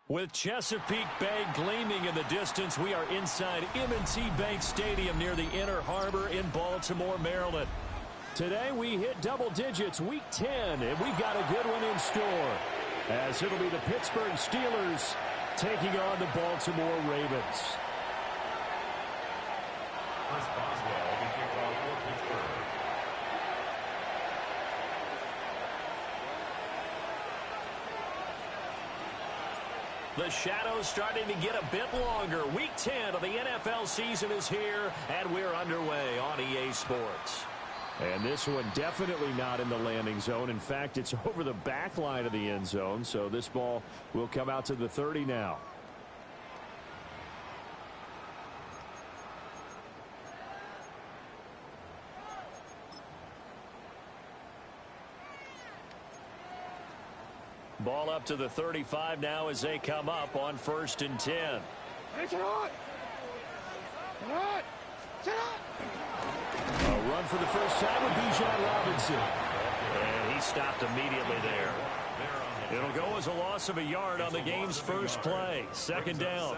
With Chesapeake Bay gleaming in the distance, we are inside M&T Bank Stadium near the Inner Harbor in Baltimore, Maryland. Today we hit double digits, Week 10, and we've got a good one in store, as it'll be the Pittsburgh Steelers taking on the Baltimore Ravens. Chris Boswell will be kicked off for Pittsburgh. The shadows starting to get a bit longer. Week 10 of the NFL season is here, and we're underway on EA Sports. And this one definitely not in the landing zone. In fact, it's over the back line of the end zone, so this ball will come out to the 30 now. Ball up to the 35 now as they come up on 1st and 10. A run for the first time with Bijan Robinson. And he stopped immediately there. It'll go as a loss of a yard on the game's first play. 2nd down.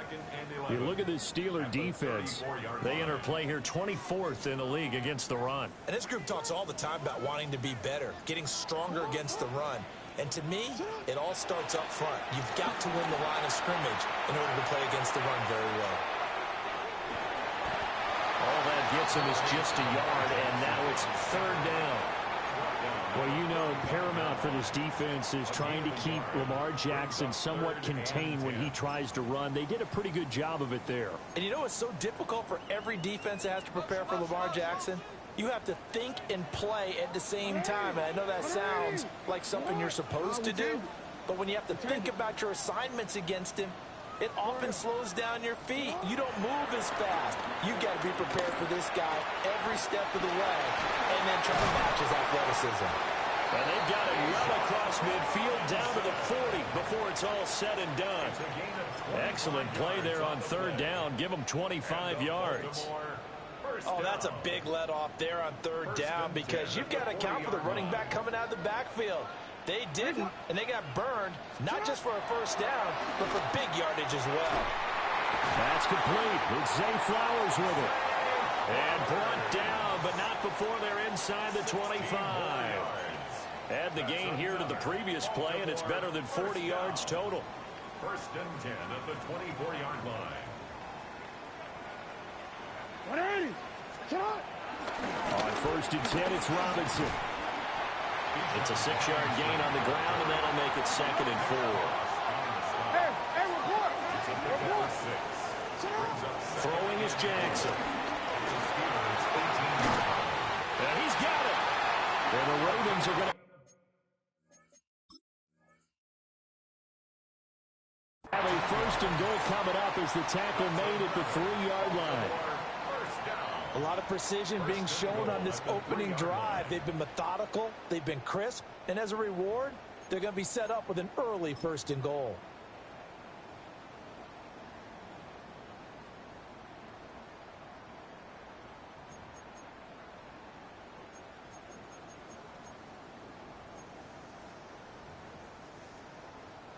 You look at this Steeler defense. They enter play here 24th in the league against the run. And this group talks all the time about wanting to be better, getting stronger against the run. And to me, it all starts up front. You've got to win the line of scrimmage in order to play against the run very well. All that gets him is just a yard, and now it's 3rd down. Well, you know, paramount for this defense is trying to keep Lamar Jackson somewhat contained when he tries to run. They did a pretty good job of it there. And you know it's so difficult for every defense that has to prepare for Lamar Jackson? You have to think and play at the same time. And I know that sounds like something you're supposed to do, but when you have to think about your assignments against him, it often slows down your feet. You don't move as fast. You've got to be prepared for this guy every step of the way and then try to match his athleticism. And they've got it well across midfield down to the 40 before it's all said and done. Excellent play there on 3rd down. Give them 25 yards. Oh, that's a big let off there on 3rd down because you've got to account for the running back coming out of the backfield. They didn't, and they got burned, not just for a 1st down, but for big yardage as well. That's complete. It's Zay Flowers with it. And brought down, but not before they're inside the 25. Add the gain here to the previous play, and it's better than 40 yards total. 1st and 10 at the 24-yard line. 180. On 1st and 10, it's Robinson. It's a 6-yard gain on the ground, and that'll make it 2nd and 4. Hey, report. Throwing is Jackson. And he's got it. And the Ravens are going to have a 1st and goal coming up as the tackle made at the 3-yard line. A lot of precision being shown on this opening drive. They've been methodical, they've been crisp, and as a reward, they're going to be set up with an early 1st and goal.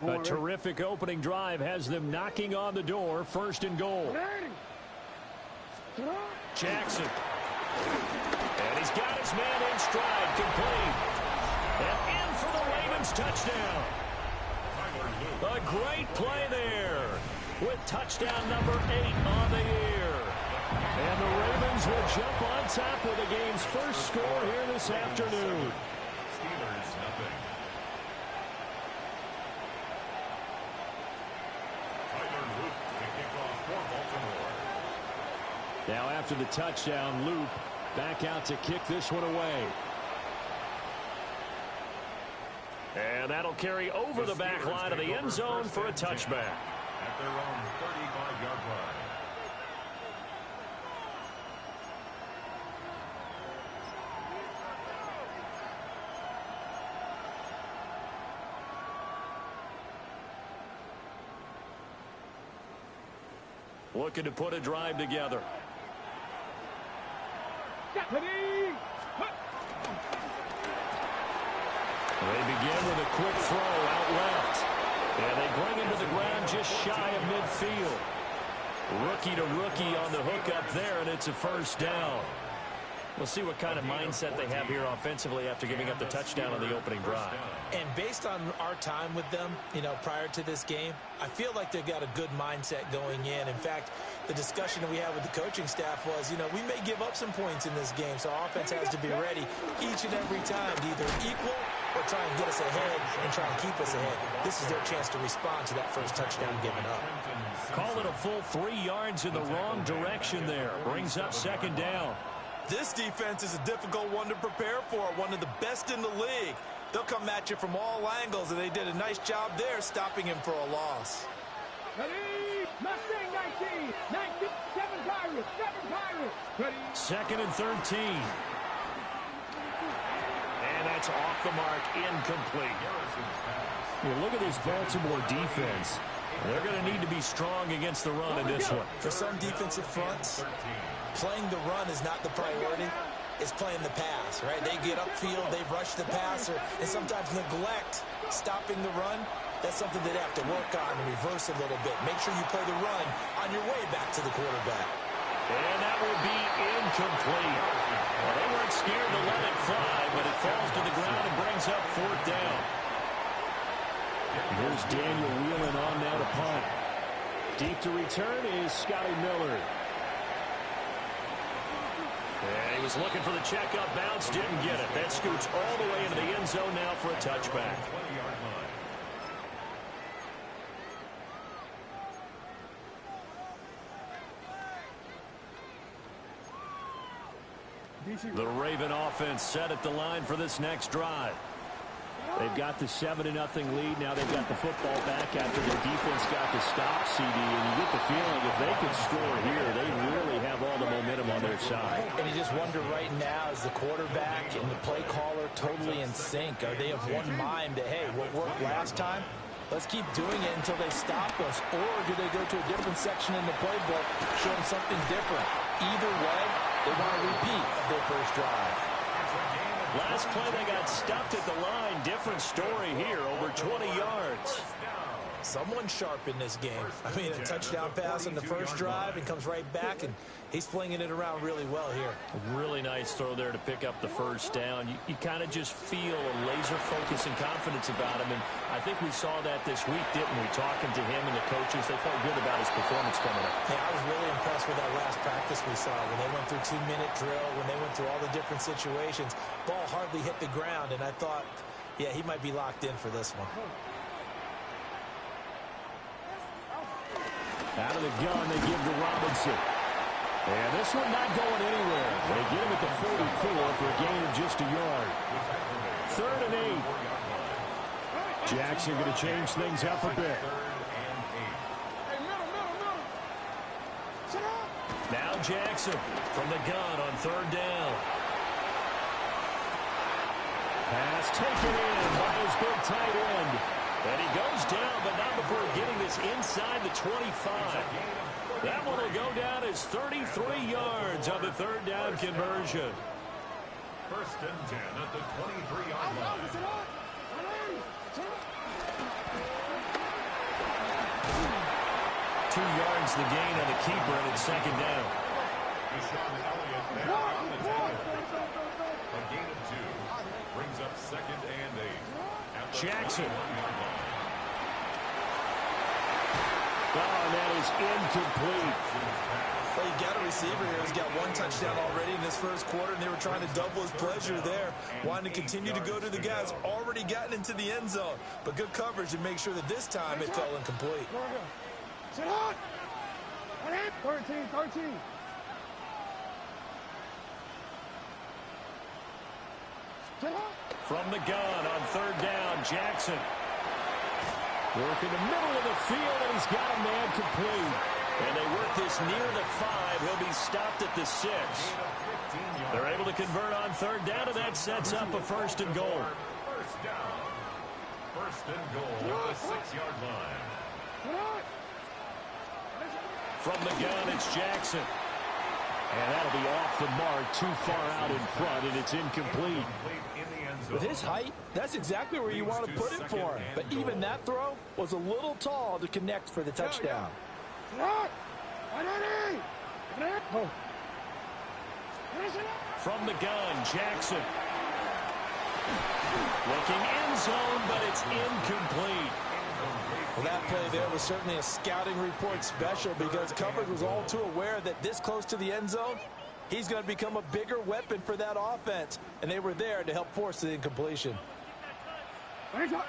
A terrific opening drive has them knocking on the door. 1st and goal. Jackson. And he's got his man in stride, complete. And in for the Ravens touchdown. A great play there with touchdown number 8 on the year. And the Ravens will jump on top with the game's first score here this afternoon. Steelers nothing. Now after the touchdown, Loop back out to kick this one away. And that'll carry over the back line of the end zone for a touchback. At their own 35-yard line. Looking to put a drive together. They begin with a quick throw out left. And they bring him to the ground just shy of midfield. Rookie to rookie on the hook up there, and it's a first down. We'll see what kind of mindset they have here offensively after giving up the touchdown on the opening drive. And based on our time with them, prior to this game, I feel like they've got a good mindset going in. In fact, the discussion that we had with the coaching staff was, we may give up some points in this game, so our offense has to be ready each and every time to either equal or try and get us ahead and try and keep us ahead. This is their chance to respond to that first touchdown given up. Call it a full 3 yards in the wrong direction there. Brings up second down. This defense is a difficult one to prepare for, one of the best in the league. They'll come at you from all angles, and they did a nice job there stopping him for a loss. Ready? Mustang 19. 19. 7 Pirates. 7 Pirates. Ready? Second and 13. And that's off the mark, incomplete. Look at this Baltimore defense. They're going to need to be strong against the run in this one. For some defensive fronts, playing the run is not the priority. It's playing the pass, right? They get upfield, they rush the passer, and sometimes neglect stopping the run. That's something they'd have to work on and reverse a little bit. Make sure you play the run on your way back to the quarterback. And that will be incomplete. Well, they weren't scared to let it fly, but it falls to the ground and brings up fourth down. Here's Daniel Whelan on now to punt. Deep to return is Scotty Miller. And he was looking for the checkup bounce, didn't get it. That scoots all the way into the end zone now for a touchback. The Raven offense set at the line for this next drive. They've got the 7-0 lead. Now they've got the football back after their defense got the stop, CD. And you get the feeling if they could score here, they really have all the momentum on their side. And you just wonder right now, is the quarterback and the play caller totally in sync? Are they of one mind that, hey, what worked last time? Let's keep doing it until they stop us. Or do they go to a different section in the playbook, show them something different? Either way, they want a repeat of their first drive. Last play, they got stuffed at the line. Different story here, over 20 yards. Someone sharp in this game. I mean, a touchdown pass on the first drive and comes right back, and he's flinging it around really well here. Really nice throw there to pick up the first down. You kind of just feel a laser focus and confidence about him, and I think we saw that this week, didn't we? Talking to him and the coaches, they felt good about his performance coming up. Yeah, I was really impressed with that last practice we saw when they went through 2-minute drill, when they went through all the different situations. Ball hardly hit the ground, and I thought, yeah, he might be locked in for this one. Out of the gun, they give to Robinson. And this one not going anywhere. They get him at the 44 for a gain of just a yard. 3rd and 8. Jackson going to change things up a bit. Now Jackson from the gun on 3rd down. Pass taken in by his big tight end. And he goes down, but not before getting this inside the 25. That one will go down as 33 yards on the 3rd down conversion. 1st and 10 at the 23-yard line. 2 yards the gain on the keeper, and it's 2nd down. A gain of 2 brings up 2nd and 8. Jackson. Oh, and that is incomplete. Well, you got a receiver here who's got 1 touchdown already in this first quarter, and they were trying to double his pleasure there, wanting to continue to go to the guys already gotten into the end zone. But good coverage to make sure that this time it fell incomplete. Sit on! 13. From the gun on 3rd down, Jackson. Work in the middle of the field, and he's got a man complete. And they work this near the 5. He'll be stopped at the 6. They're able to convert on 3rd down, and that sets up a 1st and goal. 1st down. 1st and goal at the 6-yard line. From the gun, it's Jackson. And that'll be off the mark, too far out in front, and it's incomplete. With his height, that's exactly where you want to put it for him. But even that throw was a little tall to connect for the touchdown. From the gun, Jackson. Looking end zone, but it's incomplete. Well, that play there was certainly a scouting report special because coverage was all too aware that this close to the end zone, he's going to become a bigger weapon for that offense. And they were there to help force the incompletion. 3rd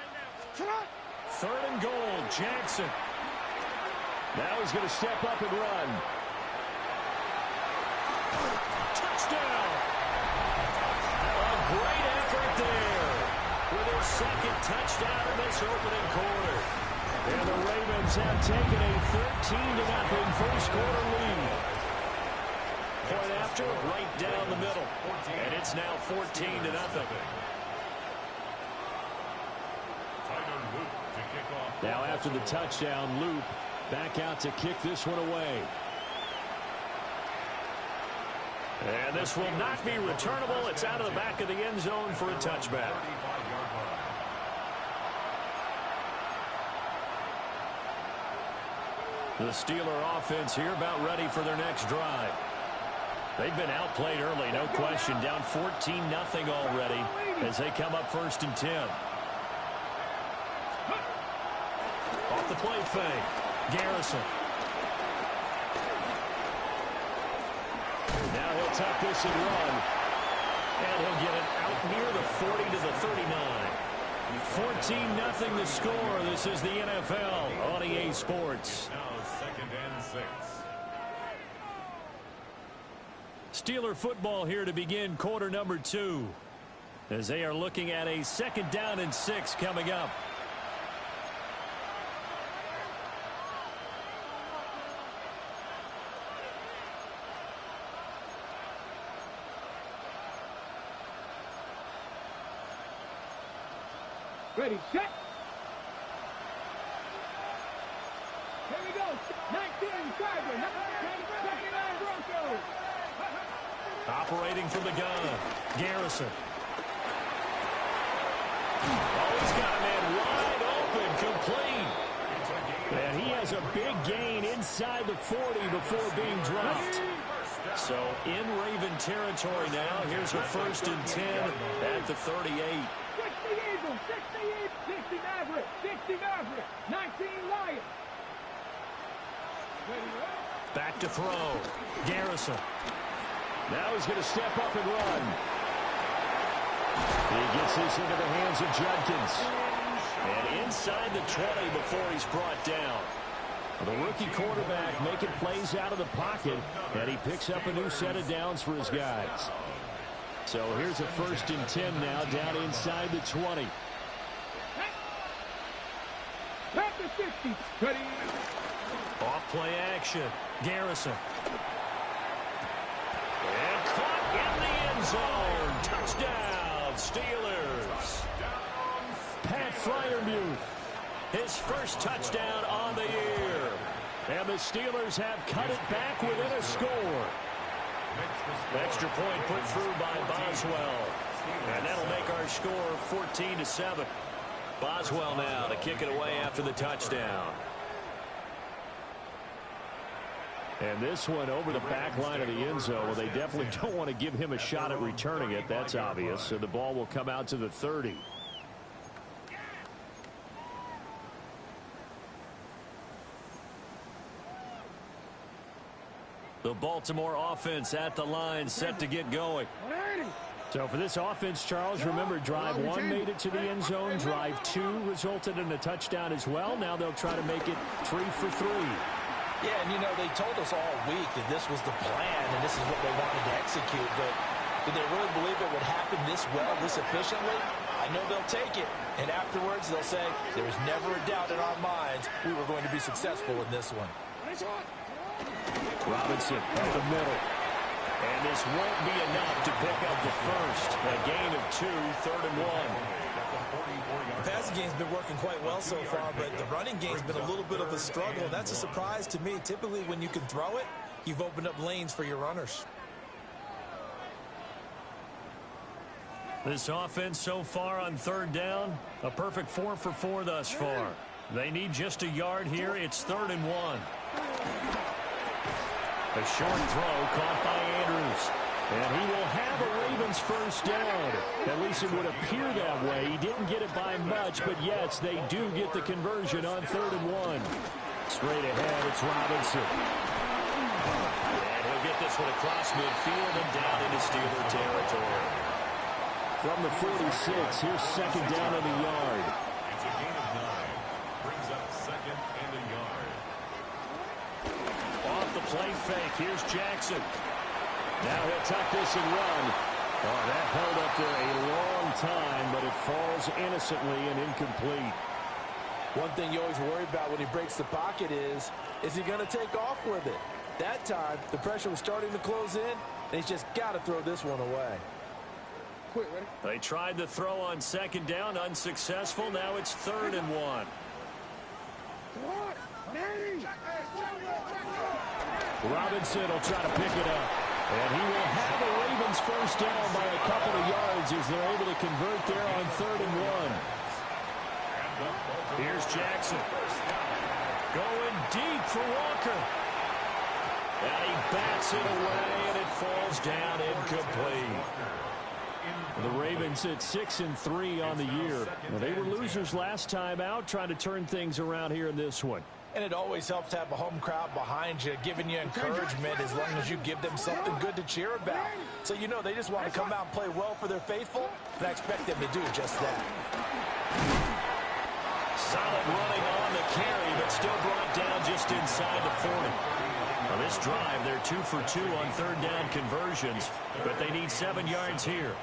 and goal, Jackson. Now he's going to step up and run. Touchdown! A great effort there with his 2nd touchdown in this opening quarter. And the Ravens have taken a 13-0 first quarter lead. Point after, right down the middle. And it's now 14-0. Now after the touchdown, Loop back out to kick this one away. And this will not be returnable. It's out of the back of the end zone for a touchback. The Steeler offense here about ready for their next drive. They've been outplayed early, no question. Down 14-0 already as they come up 1st and 10. Off the play fake. Garrison. Now he'll tuck this and run. And he'll get it out near the 40 to the 39. 14-0 the score. This is the NFL on EA Sports. Now 2nd and 6. Steeler football here to begin quarter number 2. As they are looking at a 2nd down and 6 coming up. Ready, set. Here we go. 19, Tiger. 99 Broncos. Operating from the gun. Garrison. Oh, he's got a man wide open, complete. And he has a big gain inside the 40 before being dropped. So in Raven territory now. Here's a 1st and 10 at the 38. 60 Eagles, 60 Maverick, 60 Maverick, 19 Lions. Back to throw. Garrison. Now he's going to step up and run. He gets this into the hands of Judkins. And inside the 20 before he's brought down. The rookie quarterback making plays out of the pocket, and he picks up a new set of downs for his guys. So here's a 1st and 10 now down inside the 20. Back to 60. Ready. Off play action. Garrison. And caught in the end zone. Touchdown, Steelers. Pat Freiermuth, his 1st touchdown on the year. And the Steelers have cut it back within a score. Extra point put through by Boswell. And that'll make our score 14-7. Boswell now to kick it away after the touchdown. And this one over the back line of the end zone. Well, they definitely don't want to give him a shot at returning it. That's obvious. So the ball will come out to the 30. The Baltimore offense at the line, set to get going. So for this offense, Charles, remember, drive 1 made it to the end zone. Drive 2 resulted in a touchdown as well. Now they'll try to make it 3 for 3. Yeah, and you know, they told us all week that this was the plan and this is what they wanted to execute. But did they really believe it would happen this well, this efficiently? I know they'll take it. And afterwards, they'll say, there was never a doubt in our minds we were going to be successful in this one. Robinson up the middle. And this won't be enough to pick up the first. A gain of 2, 3rd and 1. The passing game's been working quite well so far, but the running game's been a little bit of a struggle. That's a surprise to me. Typically, when you can throw it, You've opened up lanes for your runners. This offense so far on third down, a perfect 4 for 4 thus far. They need just a yard here. It's 3rd and 1. A short throw caught by Andrews. And he will have a Ravens first down. At least it would appear that way. He didn't get it by much, but yes, they do get the conversion on 3rd and 1. Straight ahead, it's Robinson. And he'll get this one across midfield and down into Steeler territory. From the 46, here's second down on the yard. It's a gain of 9. Brings up second and a yard. Off the play fake, here's Jackson. Now he'll tuck this and run. Oh, that held up there a long time, but it falls innocently and incomplete. One thing you always worry about when he breaks the pocket is he going to take off with it? That time, the pressure was starting to close in, and he's just got to throw this one away. They tried the throw on second down, unsuccessful. Now it's 3rd and 1. Robinson will try to pick it up. And he will have a Ravens first down by a couple of yards as they're able to convert there on 3rd and 1. Here's Jackson. Going deep for Walker. And he bats it away, and it falls down incomplete. The Ravens at 6-3 on the year. Now, they were losers last time out, trying to turn things around here in this one. And it always helps to have a home crowd behind you, giving you encouragement as long as you give them something good to cheer about. So you know they just want to come out and play well for their faithful, and I expect them to do just that. Solid running on the carry, but still brought down just inside the 40. On this drive, they're 2 for 2 on third down conversions, but they need 7 yards here.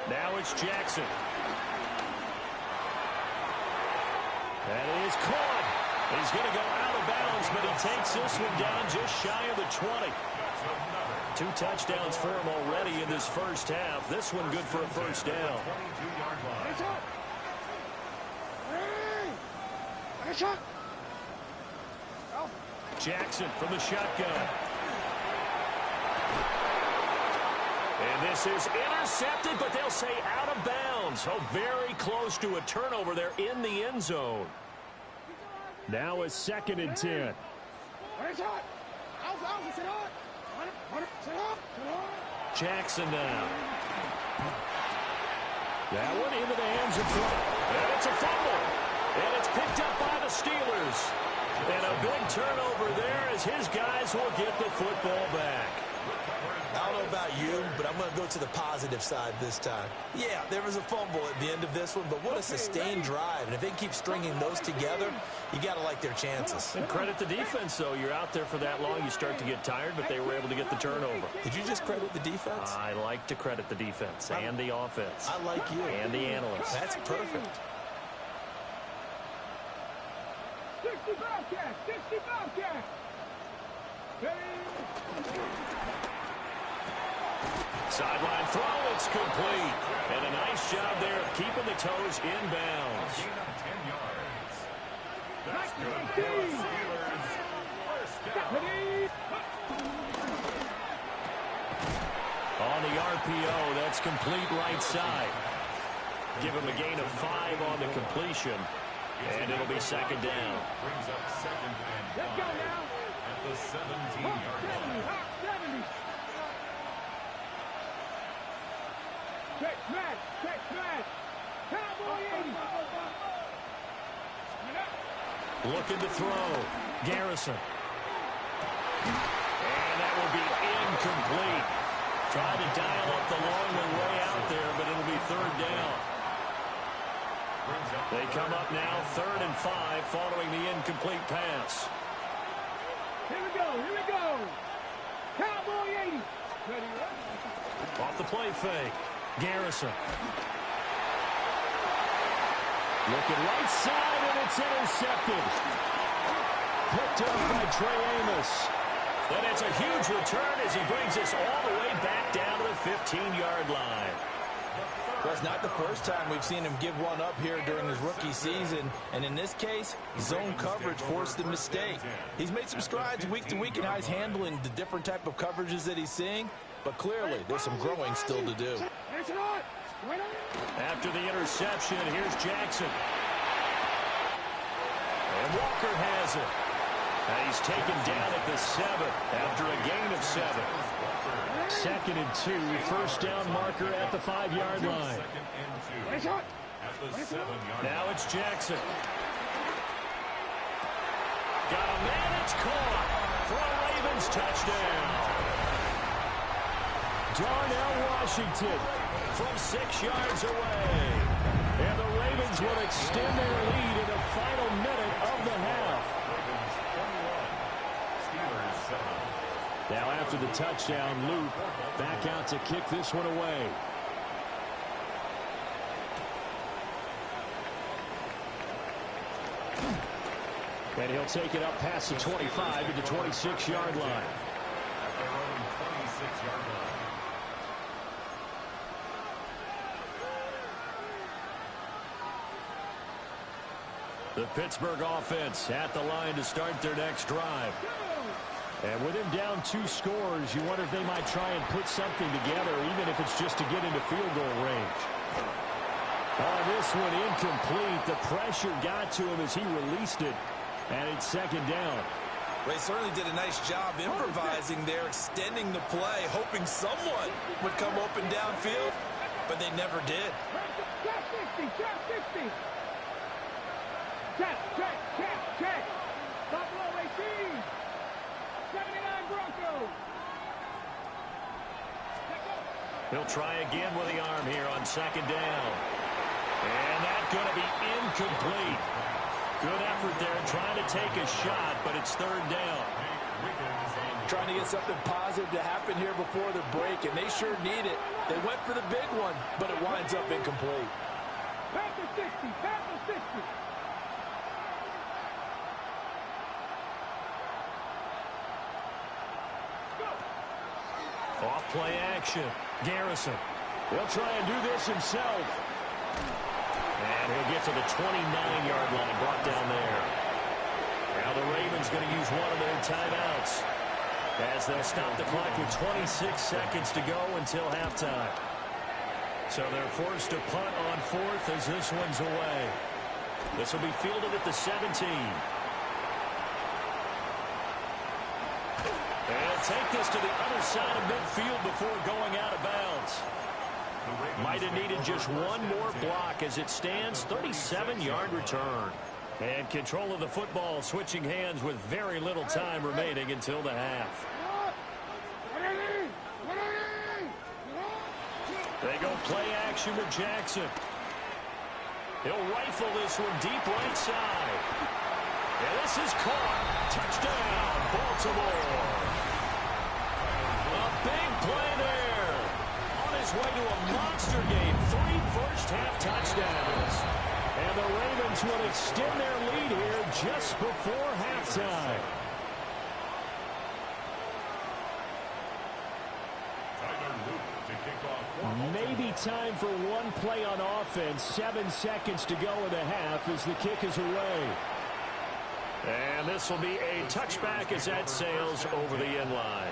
Now it's Jackson. That is caught. He's going to go out of bounds, but he takes this one down just shy of the 20. 2 touchdowns for him already in this first half. This one good for a first down. Jackson from the shotgun. And this is intercepted, but they'll say out of bounds. Oh, very close to a turnover there in the end zone. Now it's 2nd and 10. Jackson now. That one into the hands of front. And it's a fumble. And it's picked up by the Steelers. And a big turnover there as his guys will get the football back. I don't know about you, but I'm going to go to the positive side this time. Yeah, there was a fumble at the end of this one, but what a sustained drive. And if they keep stringing those together, you got to like their chances. And credit the defense, though. You're out there for that long, you start to get tired, but they were able to get the turnover. Did you just credit the defense? I like to credit the defense and the offense. I like you. And the analysts. That's perfect. 60 Bobcats! 60 Bobcats! Sideline throw, it's complete. And a nice job there of keeping the toes inbounds. 10 yards. That's good. 19. Steelers first down. On the RPO, that's complete right side. Give him a gain of 5 on the completion. And it'll be second down. Brings up 2nd and 5 Let's go now. at the 17-yard line. 70. Check smash. Check smash. Cowboy 80. Looking to throw. Garrison. And that will be incomplete. Tried to dial up the long way out there, but it'll be third down. They come up now 3rd and 5 following the incomplete pass. Here we go. Here we go. Cowboy 80. Ready, Off the play fake. Garrison. Looking right side, and it's intercepted. Picked up by Trey Amos. And it's a huge return as he brings us all the way back down to the 15-yard line. Well, it's not the first time we've seen him give one up here during his rookie season. And in this case, zone coverage forced the mistake. He's made some strides week to week in how he's handling the different type of coverages that he's seeing. But clearly, there's some growing still to do. After the interception, here's Jackson. And Walker has it. And he's taken down at the 7 after a gain of 7. 2nd and 2, first down marker at the 5-yard line. Now it's Jackson. Got a man, it's caught for a Ravens touchdown. Darnell Washington From 6 yards away. And the Ravens will extend their lead in the final minute of the half. Now after the touchdown, Luke back out to kick this one away. And he'll take it up past the 25 to the 26-yard line. The Pittsburgh offense at the line to start their next drive. And with him down 2 scores, you wonder if they might try and put something together, even if it's just to get into field goal range. Oh, this one incomplete. The pressure got to him as he released it. And it's 2nd down. They certainly did a nice job improvising there, extending the play, hoping someone would come open downfield, but they never did. Check. Buffalo 18. 79 Broncos. He'll try again with the arm here on 2nd down. And that's going to be incomplete. Good effort there trying to take a shot, but it's 3rd down. Trying to get something positive to happen here before the break, and they sure need it. They went for the big one, but it winds up incomplete. Panther 60. Off play action. Garrison. He'll try and do this himself. And he'll get to the 29-yard line, brought down there. Now the Ravens going to use one of their timeouts as they'll stop the clock with 26 seconds to go until halftime. So they're forced to punt on 4th as this one's away. This will be fielded at the 17. And take this to the other side of midfield before going out of bounds. Might have needed just one more block as it stands. 37-yard return. And control of the football switching hands with very little time remaining until the half. They go play action with Jackson. He'll rifle this one deep right side. And this is caught. Touchdown, Baltimore. A big play there. On his way to a monster game. 3 first-half touchdowns. And the Ravens will extend their lead here just before halftime. Maybe time for one play on offense. 7 seconds to go in the half as the kick is away. And this will be a touchback as that sails over the end line.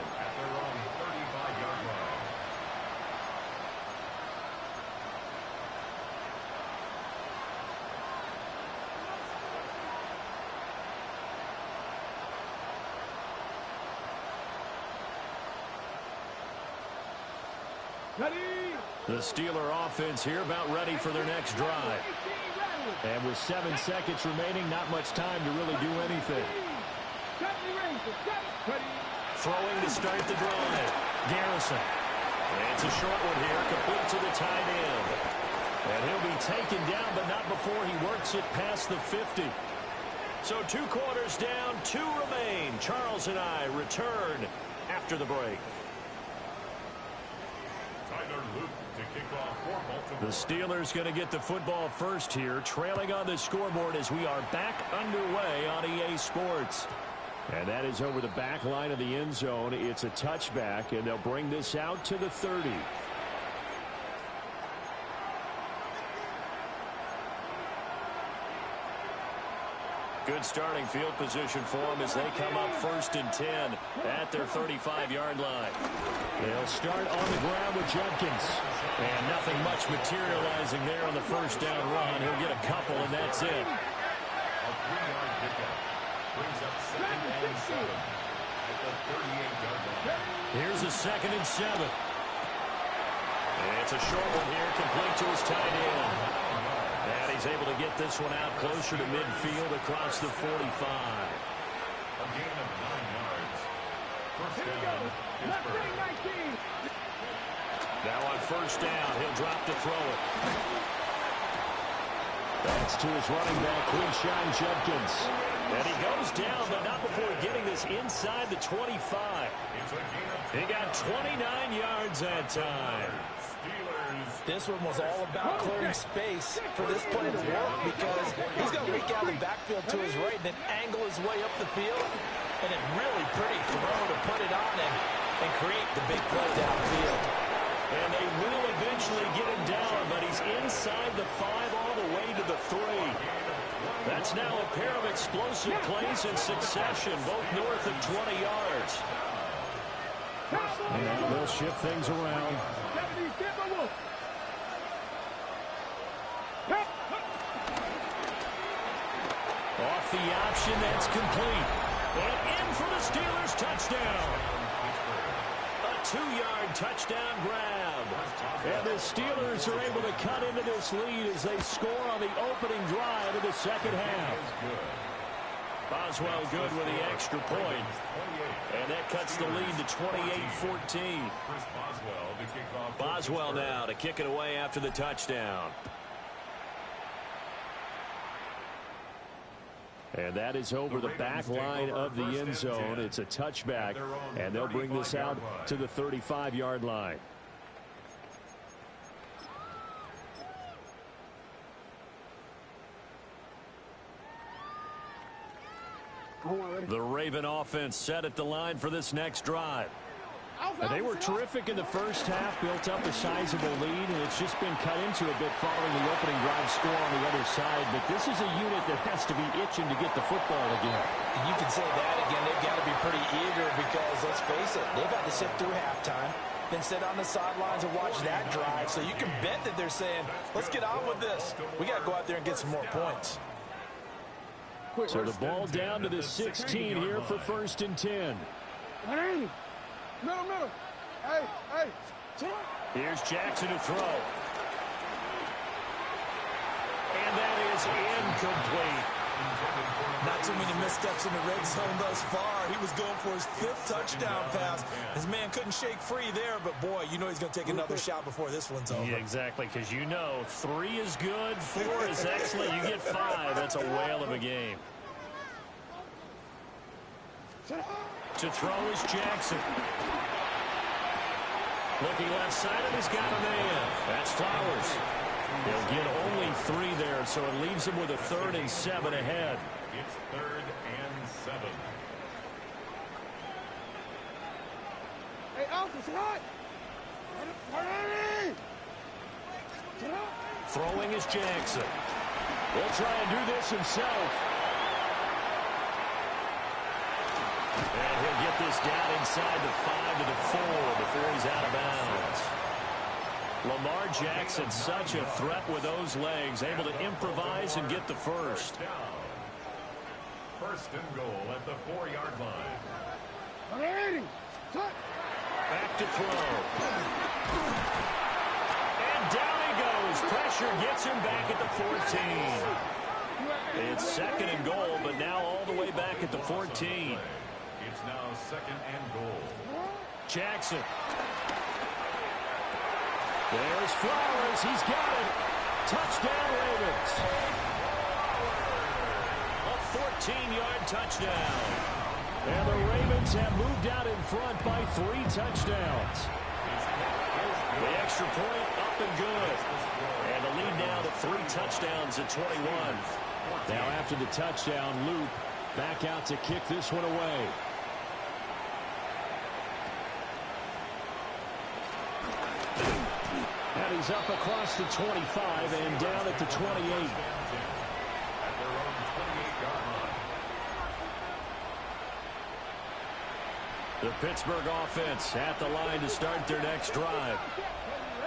The Steeler offense here about ready for their next drive. And with 7 seconds remaining, not much time to really do anything. Throwing to start the drive. Garrison. It's a short one here, complete to the tight end. And he'll be taken down, but not before he works it past the 50. So 2 quarters down, 2 remain. Charles and I return after the break. The Steelers going to get the football first here, trailing on the scoreboard as we are back underway on EA Sports. And that is over the back line of the end zone. It's a touchback, and they'll bring this out to the 30. Good starting field position for them as they come up 1st and 10 at their 35-yard line. They'll start on the ground with Judkins. And nothing much materializing there on the first down run. He'll get a couple, and that's it. A 3-yard pickup. Brings up 2nd and 7 at the 38-yard line. Here's a 2nd and 7. And it's a short one here, complete to his tight end. And he's able to get this one out closer to midfield across the 45. A gain of 9 yards. First down, Pittsburgh. Now on first down, he'll drop to throw it. That's to his running back, Quinshon Judkins. And he goes down, but not before getting this inside the 25. He got 29 yards that time. This one was all about clearing space for this play to work because he's going to leak out the backfield to his right and then angle his way up the field. And a really pretty throw to put it on and create the big play downfield. And they will eventually get him down, but he's inside the 5 all the way to the 3. That's now a pair of explosive plays in succession, both north of 20 yards. And now they'll shift things around. Off the option, that's complete. And in for the Steelers, touchdown. A 2-yard touchdown grab. And the Steelers are able to cut into this lead as they score on the opening drive of the second half. Boswell good with the extra point. And that cuts the lead to 28-14. Boswell now to kick it away after the touchdown. And that is over the back line of the end zone. It's a touchback, and they'll bring this out to the 35-yard line. The Raven offense set at the line for this next drive. They were terrific in the first half, built up a sizable lead, and it's just been cut into a bit following the opening drive score on the other side. But this is a unit that has to be itching to get the football again. And you can say that again. They've got to be pretty eager because, let's face it, they've had to sit through halftime, then sit on the sidelines and watch that drive. So you can bet that they're saying, let's get on with this. We got to go out there and get some more points. So the ball down to the 16 here for 1st and 10. Middle. Hey. Here's Jackson to throw. And that is incomplete. Not too many missteps in the red zone thus far. He was going for his 5th touchdown pass. His man couldn't shake free there, but boy, you know he's going to take another shot before this one's over. Yeah, exactly, because you know 3 is good, 4 is excellent. You get 5. That's a whale of a game. To throw is Jackson. Looking left side, and he's got a man. That's Flowers. They'll get only 3 there, so it leaves him with a 3rd and 7 ahead. It's 3rd and 7. Hey, Alpha, hot. Throwing is Jackson. He'll try and do this himself. And he'll get this down inside the 5 to the 4 before he's out of bounds. Lamar Jackson, such a threat with those legs, able to improvise and get the first. 1st and goal at the 4-yard line. Back to throw. And down he goes. Pressure gets him back at the 14. It's 2nd and goal, but now all the way back at the 14. It's now 2nd and goal. Jackson. There's Flowers. He's got it. Touchdown, Ravens. A 14-yard touchdown. And the Ravens have moved out in front by 3 touchdowns. The extra point up and good. And the lead now to 3 touchdowns at 21. Now after the touchdown, Loop back out to kick this one away. And he's up across the 25 and down at the 28. At their own 28-yard line. The Pittsburgh offense at the line to start their next drive.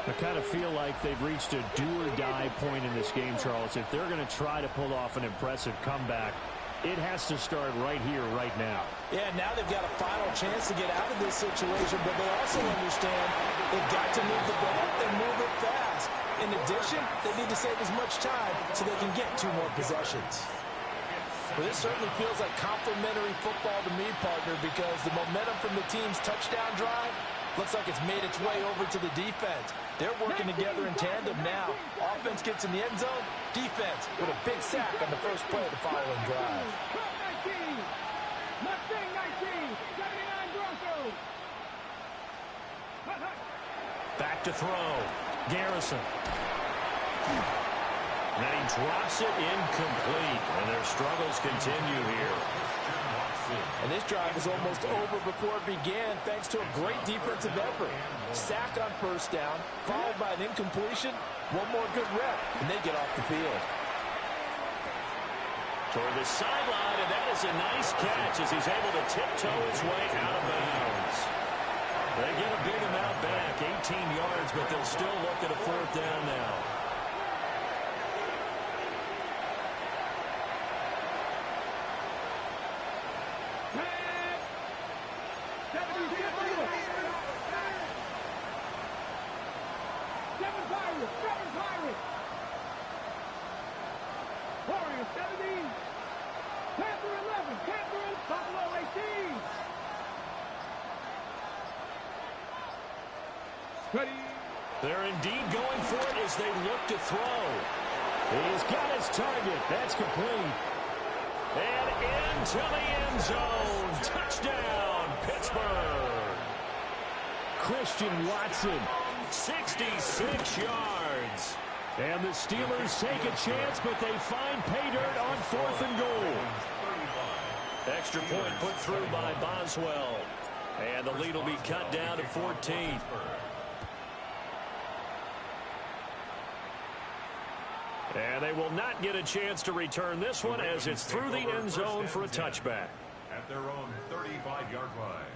I kind of feel like they've reached a do-or-die point in this game, Charles. If they're going to try to pull off an impressive comeback, it has to start right here, right now. Yeah, now they've got a final chance to get out of this situation, but they also understand they've got to move the ball and move it fast. In addition, they need to save as much time so they can get 2 more possessions. Well, this certainly feels like complimentary football to me, partner, because the momentum from the team's touchdown drive looks like it's made its way over to the defense. They're working together in tandem now. Offense gets in the end zone. Defense with a big sack on the first play of the following drive. Back to throw. Garrison. And he drops it incomplete. And their struggles continue here. And this drive was almost over before it began thanks to a great defensive effort. Sack on first down, followed by an incompletion. One more good rep, and they get off the field. Toward the sideline, and that is a nice catch as he's able to tiptoe his way out of bounds. They get a big amount back, 18 yards, but they'll still look at a 4th down now. They're indeed going for it as they look to throw. He's got his target. That's complete. And into the end zone. Touchdown, Pittsburgh. Christian Watson, 66 yards. And the Steelers take a chance, but they find pay dirt on 4th and goal. Extra point put through by Boswell. And the lead will be cut down to 14. And they will not get a chance to return this one as it's through the end zone for a touchback. At their own 35-yard line.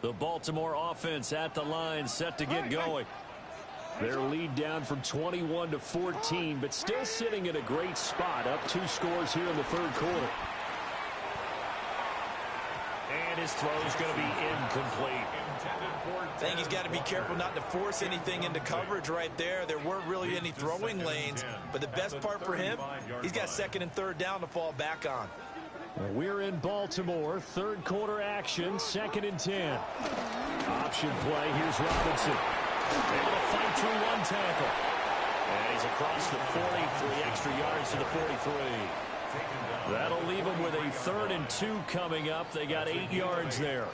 The Baltimore offense at the line set to get going. Their lead down from 21 to 14, but still sitting in a great spot, up 2 scores here in the 3rd quarter. And his throw is going to be incomplete. I think he's got to be careful not to force anything into coverage right there. There weren't really any throwing lanes, but the best part for him, he's got 2nd and 3rd down to fall back on. We're in Baltimore, 3rd quarter action, 2nd and 10. Option play, here's Robinson. Able to fight through 1 tackle. And he's across the 40, 3 extra yards to the 43. That'll leave him with a 3rd and 2 coming up. They got 8 yards there.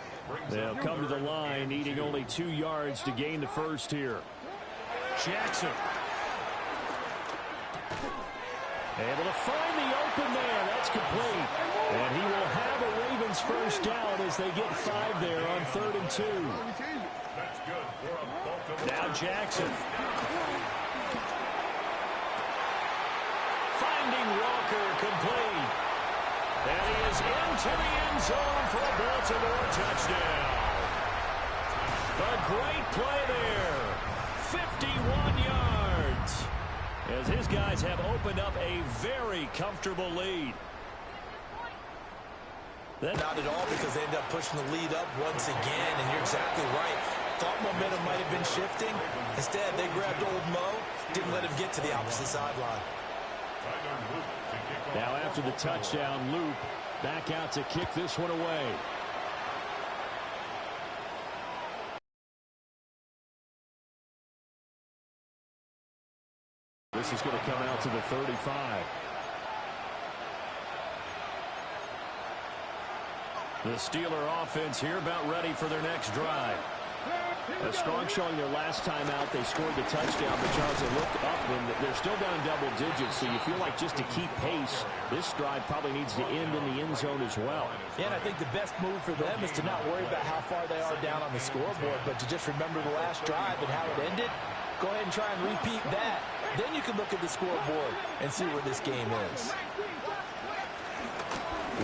They'll come to the line, needing only 2 yards to gain the first here. Jackson. Able to find the open man. That's complete. And he will have a Ravens first down as they get 5 there on 3rd and 2. That's good for a Baltimore. Now Jackson. Finding Walker complete. And he is into the end zone for a Baltimore touchdown. A great play there. 51 yards. As his guys have opened up a very comfortable lead. Not at all, because they end up pushing the lead up once again, and you're exactly right. Thought momentum might have been shifting. Instead, they grabbed old Mo, didn't let him get to the opposite sideline. Now after the touchdown, loop back out to kick this one away. This is going to come out to the 35. The Steeler offense here about ready for their next drive. A strong showing their last time out. They scored the touchdown, but Charles, they looked up and they're still down double digits, so you feel like just to keep pace, this drive probably needs to end in the end zone as well. Yeah, and I think the best move for them is to not worry about how far they are down on the scoreboard, but to just remember the last drive and how it ended. Go ahead and try and repeat that. Then you can look at the scoreboard and see where this game is.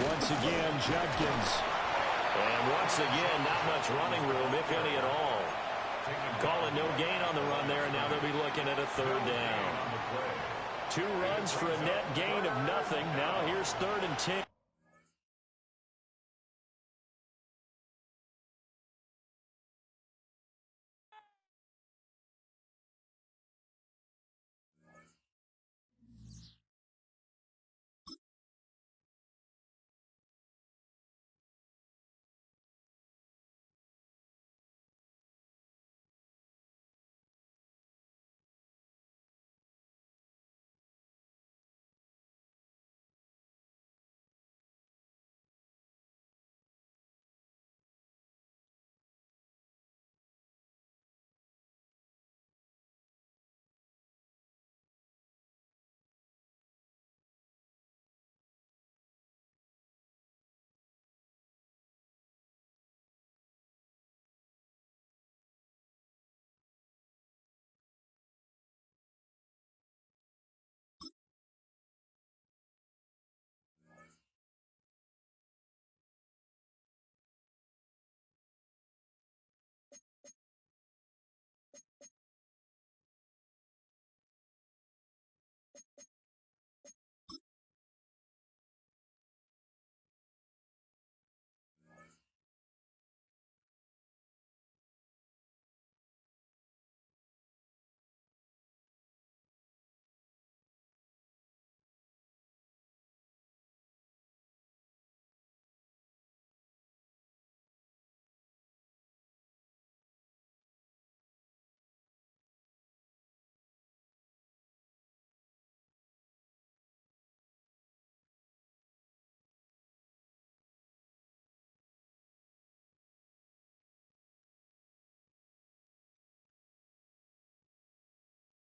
Once again, Judkins. And once again, not much running room, if any at all. Call it no gain on the run there, and now they'll be looking at a third down. 2 runs for a net gain of nothing. Now here's 3rd and 10.